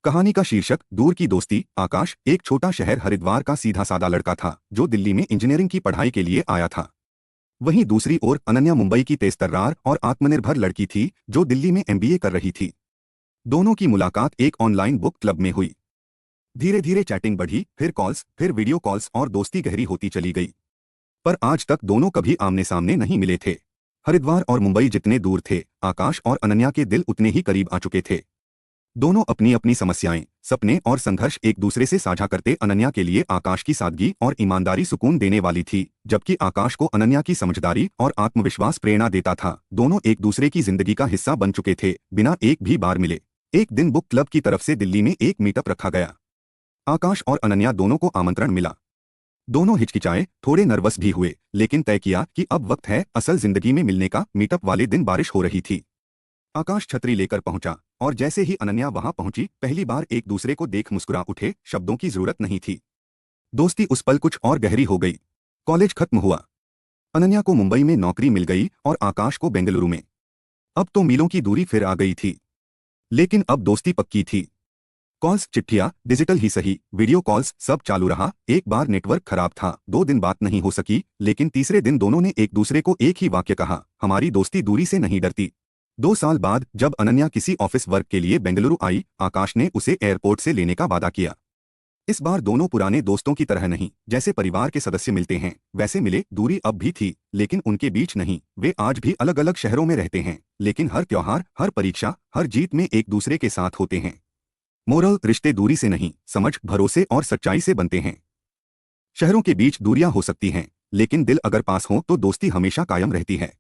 कहानी का शीर्षक दूर की दोस्ती। आकाश एक छोटा शहर हरिद्वार का सीधा सादा लड़का था जो दिल्ली में इंजीनियरिंग की पढ़ाई के लिए आया था। वहीं दूसरी ओर अनन्या मुंबई की तेजतर्रार और आत्मनिर्भर लड़की थी जो दिल्ली में एमबीए कर रही थी। दोनों की मुलाकात एक ऑनलाइन बुक क्लब में हुई। धीरे धीरे चैटिंग बढ़ी, फिर कॉल्स, फिर वीडियो कॉल्स और दोस्ती गहरी होती चली गई। पर आज तक दोनों कभी आमने सामने नहीं मिले थे। हरिद्वार और मुंबई जितने दूर थे, आकाश और अनन्या के दिल उतने ही करीब आ चुके थे। दोनों अपनी अपनी समस्याएं, सपने और संघर्ष एक दूसरे से साझा करते। अनन्या के लिए आकाश की सादगी और ईमानदारी सुकून देने वाली थी, जबकि आकाश को अनन्या की समझदारी और आत्मविश्वास प्रेरणा देता था। दोनों एक दूसरे की जिंदगी का हिस्सा बन चुके थे, बिना एक भी बार मिले। एक दिन बुक क्लब की तरफ से दिल्ली में एक मीटअप रखा गया। आकाश और अनन्या दोनों को आमंत्रण मिला। दोनों हिचकिचाए, थोड़े नर्वस भी हुए, लेकिन तय किया कि अब वक्त है असल जिंदगी में मिलने का। मीटअप वाले दिन बारिश हो रही थी। आकाश छतरी लेकर पहुंचा और जैसे ही अनन्या वहां पहुंची, पहली बार एक दूसरे को देख मुस्कुरा उठे। शब्दों की जरूरत नहीं थी। दोस्ती उस पल कुछ और गहरी हो गई। कॉलेज खत्म हुआ। अनन्या को मुंबई में नौकरी मिल गई और आकाश को बेंगलुरु में। अब तो मीलों की दूरी फिर आ गई थी, लेकिन अब दोस्ती पक्की थी। कॉल्स, चिट्ठियां, डिजिटल ही सही, वीडियो कॉल्स, सब चालू रहा। एक बार नेटवर्क खराब था, 2 दिन बात नहीं हो सकी, लेकिन तीसरे दिन दोनों ने एक दूसरे को एक ही वाक्य कहा, हमारी दोस्ती दूरी से नहीं डरती। 2 साल बाद जब अनन्या किसी ऑफिस वर्क के लिए बेंगलुरु आई, आकाश ने उसे एयरपोर्ट से लेने का वादा किया। इस बार दोनों पुराने दोस्तों की तरह नहीं, जैसे परिवार के सदस्य मिलते हैं वैसे मिले। दूरी अब भी थी, लेकिन उनके बीच नहीं। वे आज भी अलग अलग शहरों में रहते हैं, लेकिन हर त्योहार, हर परीक्षा, हर जीत में एक दूसरे के साथ होते हैं। मोरल, रिश्ते दूरी से नहीं, समझ, भरोसे और सच्चाई से बनते हैं। शहरों के बीच दूरियां हो सकती हैं, लेकिन दिल अगर पास हो तो दोस्ती हमेशा कायम रहती है।